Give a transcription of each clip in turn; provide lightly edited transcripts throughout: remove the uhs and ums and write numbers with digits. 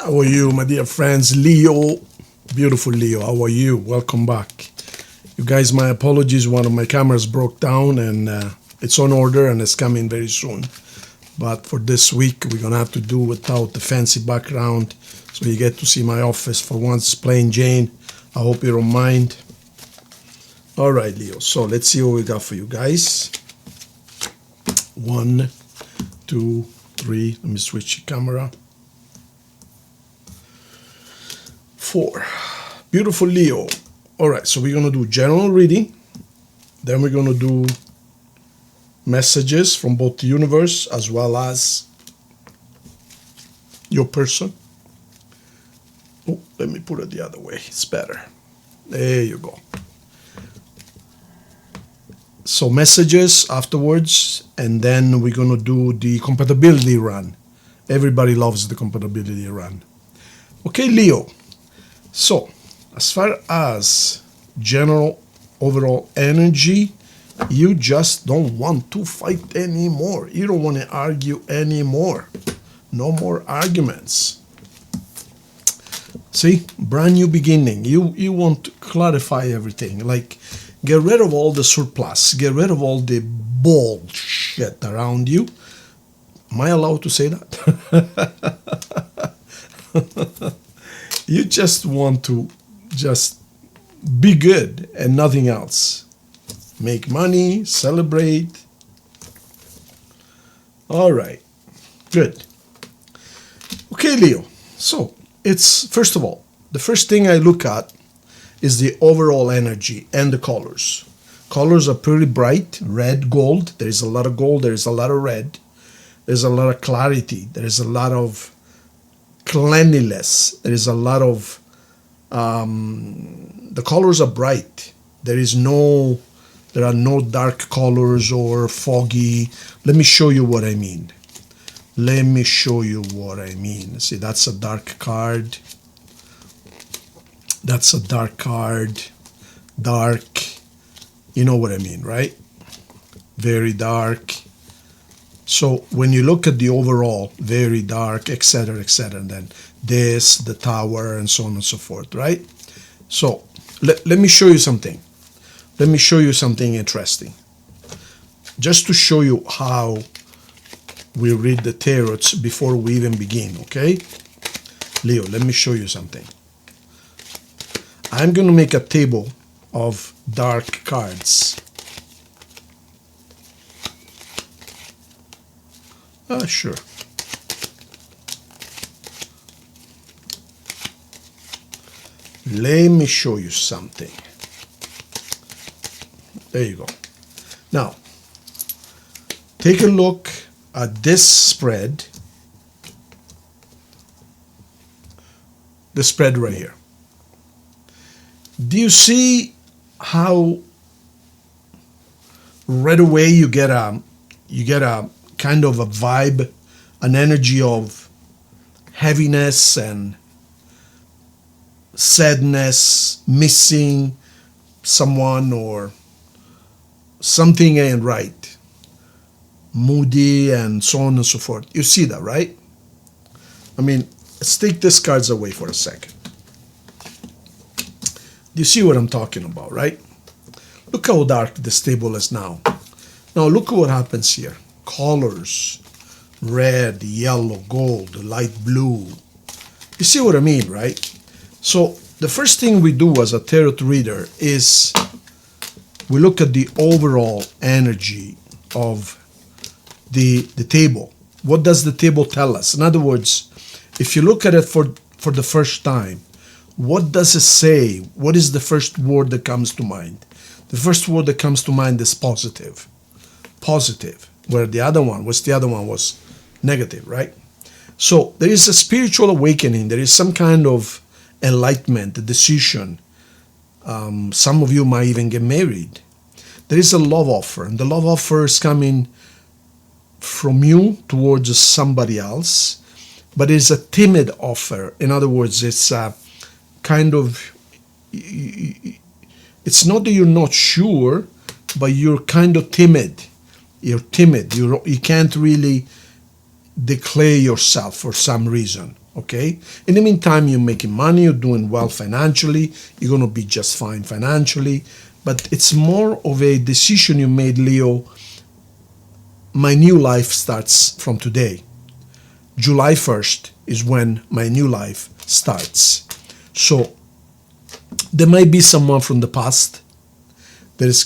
How are you, my dear friends? Leo, beautiful Leo, how are you? Welcome back. You guys, my apologies. One of my cameras broke down and it's on order and it's coming very soon. But for this week, we're going to have to do without the fancy background. So you get to see my office for once, plain Jane. I hope you don't mind. All right, Leo. So let's see what we got for you guys. 1, 2, 3. Let me switch the camera. 4. Beautiful Leo. All right, so we're going to do general reading. Then we're going to do messages from both the universe as well as your person. Oh, let me put it the other way. It's better. There you go. So messages afterwards, and then we're going to do the compatibility run. Everybody loves the compatibility run. Okay, Leo. So, as far as general overall energy, you just don't want to fight anymore. You don't want to argue anymore. No more arguments. See, brand new beginning. You want to clarify everything. Like, get rid of all the surplus. Get rid of all the bullshit around you. Am I allowed to say that? You just want to just be good and nothing else. Make money, celebrate. All right, good. Okay, Leo. So it's, first of all, the first thing I look at is the overall energy and the colors. Colors are pretty bright, red, gold. There is a lot of gold, there is a lot of red. There's a lot of clarity. There is a lot of cleanliness. There is a lot of the colors are bright. There are no dark colors or foggy. Let me show you what I mean. Let me show you what I mean. See, that's a dark card. That's a dark card. Dark. You know what I mean, right? Very dark. So when you look at the overall, very dark, etc., and then this, the tower, and so on and so forth, right? So let me show you something. Let me show you something interesting. Just to show you how we read the tarots before we even begin, okay? Leo, let me show you something. I'm going to make a table of dark cards. Sure. Let me show you something. There you go. Now, take a look at this spread. The spread right here. Do you see how right away you get a kind of a vibe, an energy of heaviness and sadness, missing someone or something ain't right, moody and so on and so forth. You see that, right? I mean, let's take these cards away for a second. Do you see what I'm talking about, right? Look how dark this table is now. Now look at what happens here. Colors, red, yellow, gold, light blue. You see what I mean, right? So the first thing we do as a tarot reader is we look at the overall energy of the table. What does the table tell us? In other words, if you look at it for the first time, what does it say? What is the first word that comes to mind? The first word that comes to mind is positive. Positive. Where the other one was negative, right? So there is a spiritual awakening. There is some kind of enlightenment, a decision. Some of you might even get married. There is a love offer, and the love offer is coming from you towards somebody else, but it's a timid offer. In other words, it's a kind of, it's not that you're not sure, but you're kind of timid. You're timid. You can't really declare yourself for some reason. okay? In the meantime, you're making money, you're doing well financially, you're going to be just fine financially, but it's more of a decision you made, Leo. My new life starts from today. July 1st is when my new life starts. So there might be someone from the past. There is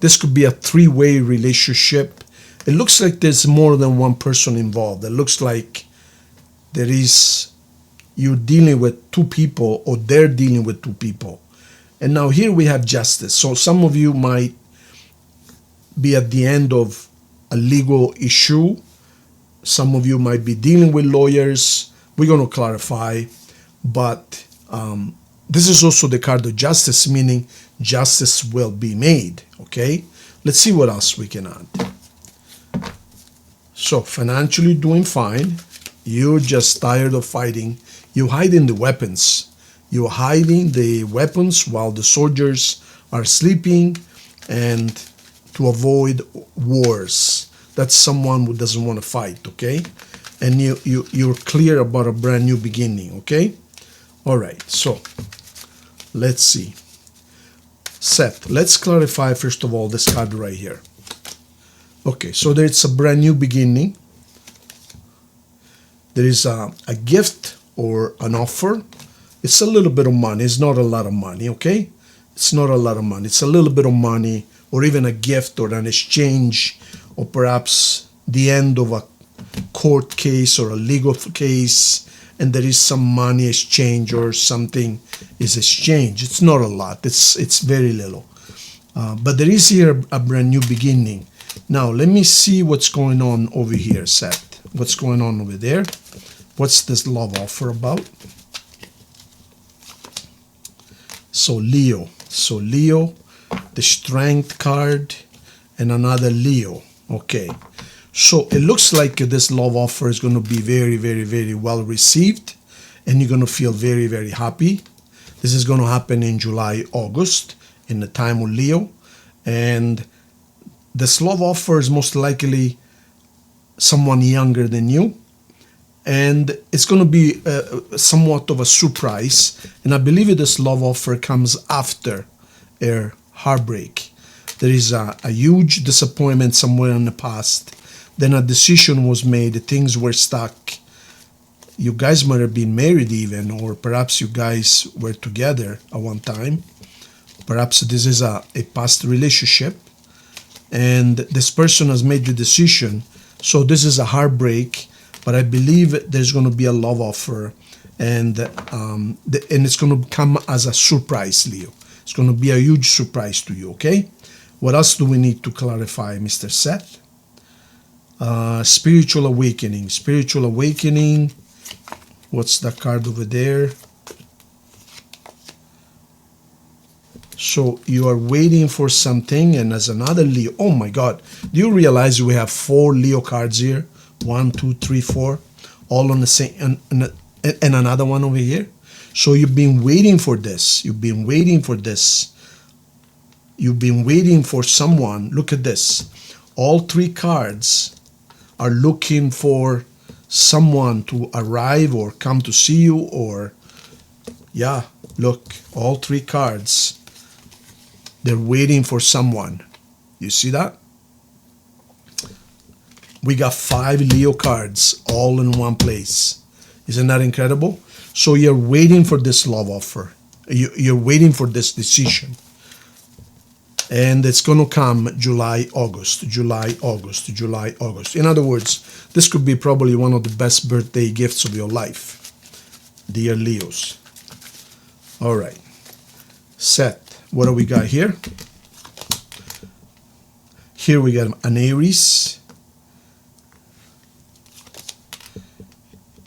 this could be a three-way relationship. It looks like there's more than one person involved. It looks like you're dealing with two people, or they're dealing with two people. And now here we have justice. So some of you might be at the end of a legal issue. Some of you might be dealing with lawyers. We're going to clarify. But this is also the card of justice, meaning justice will be made. Okay? Let's see what else we can add. So financially doing fine. You're just tired of fighting. You're hiding the weapons. You're hiding the weapons while the soldiers are sleeping, and to avoid wars. That's someone who doesn't want to fight, okay? And you're clear about a brand new beginning, okay? All right, so let's see. Seth, let's clarify first of all this card right here. Okay, so there's a brand new beginning. There is a gift or an offer. It's a little bit of money. It's not a lot of money, okay? It's not a lot of money. It's a little bit of money, or even a gift or an exchange, or perhaps the end of a court case or a legal case, and there is some money exchange or something is exchanged. It's not a lot. It's very little. But there is here a brand new beginning. Now, let me see what's going on over here, Seth. What's going on over there? What's this love offer about? So Leo, the Strength card, and another Leo. Okay, so it looks like this love offer is going to be very, very, very well received, and you're going to feel very, very happy. This is going to happen in July, August, in the time of Leo, and this love offer is most likely someone younger than you. And it's going to be somewhat of a surprise. And I believe this love offer comes after a heartbreak. There is a huge disappointment somewhere in the past. Then a decision was made. Things were stuck. You guys might have been married even, or perhaps you guys were together at one time. Perhaps this is a past relationship. And this person has made the decision. So this is a heartbreak. But I believe there's going to be a love offer, and it's going to come as a surprise, Leo. It's going to be a huge surprise to you, okay? What else do we need to clarify, Mr. Seth? Spiritual awakening. Spiritual awakening. What's that card over there? So you are waiting for something, and as another Leo. Oh my God. Do you realize we have 4 Leo cards here? 1, 2, 3, 4, all on the same, and another one over here. So you've been waiting for this. You've been waiting for this. You've been waiting for someone. Look at this. All 3 cards are looking for someone to arrive or come to see you, or, yeah, look, all 3 cards. They're waiting for someone. You see that? We got 5 Leo cards all in one place. Isn't that incredible? So you're waiting for this love offer. You're waiting for this decision. And it's going to come July, August, July, August, July, August. In other words, this could be probably one of the best birthday gifts of your life, dear Leos. All right. Seth, what do we got here? Here we got an Aries.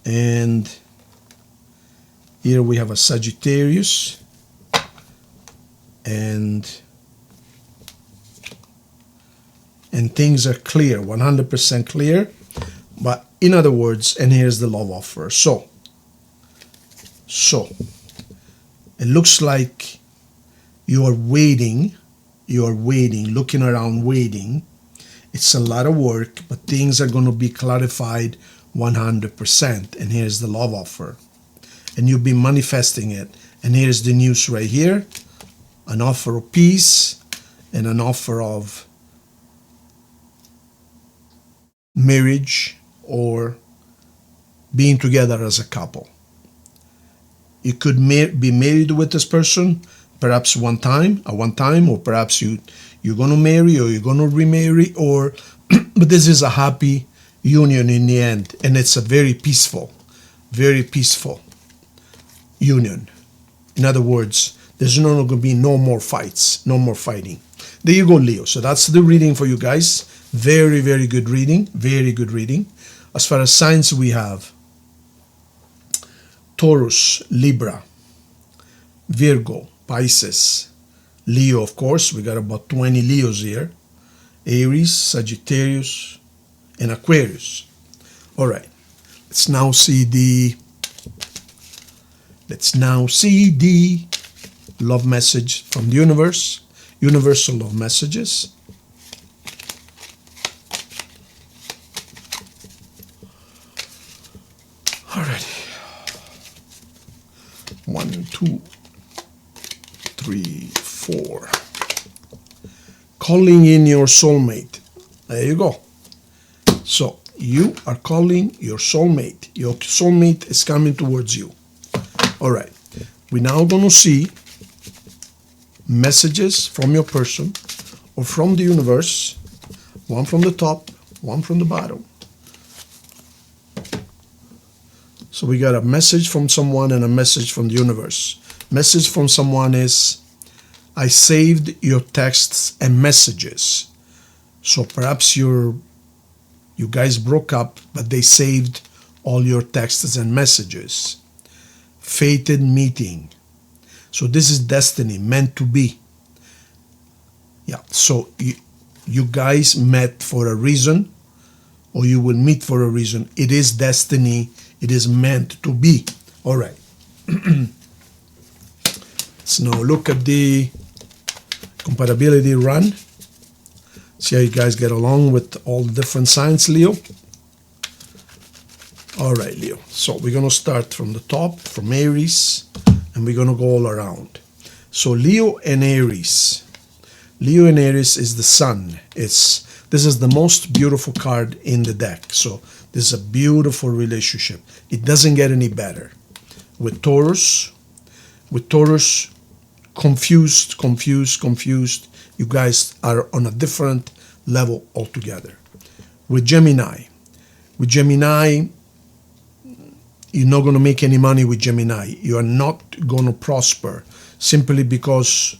And here we have a Sagittarius, and things are clear, 100% clear. But in other words, and here's the love offer. So it looks like you are waiting, looking around, waiting. It's a lot of work, but things are going to be clarified 100%. And here's the love offer. And you've been manifesting it. And here's the news right here. An offer of peace and an offer of marriage or being together as a couple. You could be married with this person, perhaps one time, or perhaps you're going to marry or you're going to remarry, or but this is a happy union in the end, and it's a very peaceful union. In other words, there's not going to be no more fights, no more fighting. There you go, Leo. So that's the reading for you guys. Very, very good reading. Very good reading. As far as signs, we have Taurus, Libra, Virgo, Pisces, Leo, of course. We got about 20 Leos here. Aries, Sagittarius, and Aquarius. All right. Let's now see the love message from the universe. Universal love messages. All right. 1, 2, 3, 4. Calling in your soulmate. There you go. So you are calling your soulmate. Your soulmate is coming towards you. All right. We're now going to see messages from your person or from the universe. One from the top, one from the bottom. So we got a message from someone and a message from the universe. Message from someone is, I saved your texts and messages. So perhaps you guys broke up, but they saved all your texts and messages. Fated meeting. So this is destiny, meant to be. Yeah, so you guys met for a reason, or you will meet for a reason. It is destiny. It is meant to be. All right. Let's now look at the compatibility run. See how you guys get along with all the different signs, Leo. All right, Leo. So we're going to start from the top, from Aries, and we're going to go all around. So Leo and Aries. Leo and Aries is the sun. This is the most beautiful card in the deck. So this is a beautiful relationship. It doesn't get any better. With Taurus, confused. You guys are on a different level altogether. With Gemini, you're not going to make any money with Gemini. You are not going to prosper simply because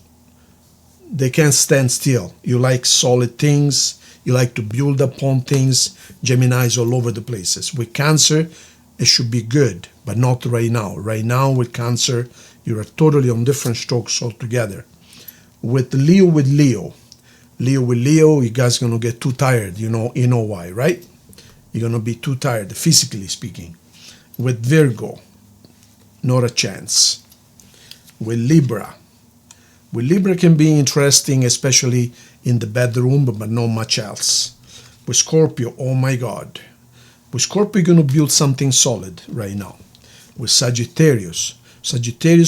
they can't stand still. You like solid things. You like to build upon things. Gemini is all over the places. With Cancer, it should be good, but not right now. Right now with Cancer, you're totally on different strokes altogether. With Leo, you guys are going to get too tired. You know why, right? You're going to be too tired, physically speaking. With Virgo, not a chance. With Libra can be interesting, especially in the bedroom, but not much else. With Scorpio, oh my God. With Scorpio, you're going to build something solid right now. With Sagittarius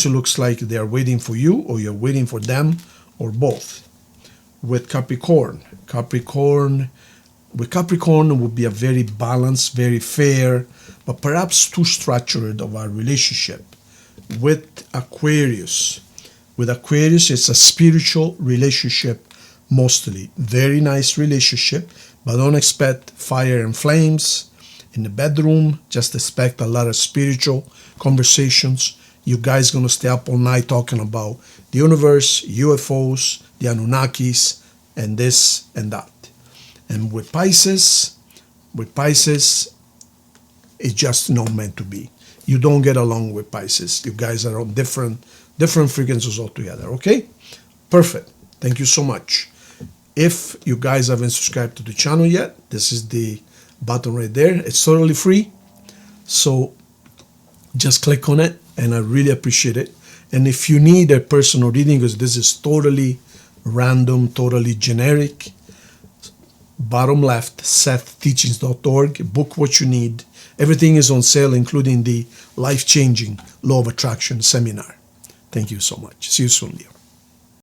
looks like they're waiting for you, or you're waiting for them, or both. With Capricorn, it would be a very balanced, very fair, but perhaps too structured of our relationship. With Aquarius, it's a spiritual relationship mostly. Very nice relationship, but don't expect fire and flames in the bedroom. Just expect a lot of spiritual conversations. You guys going to stay up all night talking about the universe, UFOs, the Anunnakis, and this and that. And with Pisces, it's just not meant to be. You don't get along with Pisces. You guys are on different frequencies altogether, okay? Perfect. Thank you so much. If you guys haven't subscribed to the channel yet, this is the button right there. It's totally free. So just click on it, and I really appreciate it. And if you need a personal reading, because this is totally random, totally generic, bottom left, SethTeachings.org. Book what you need. Everything is on sale, including the life-changing Law of Attraction seminar. Thank you so much. See you soon, Leo.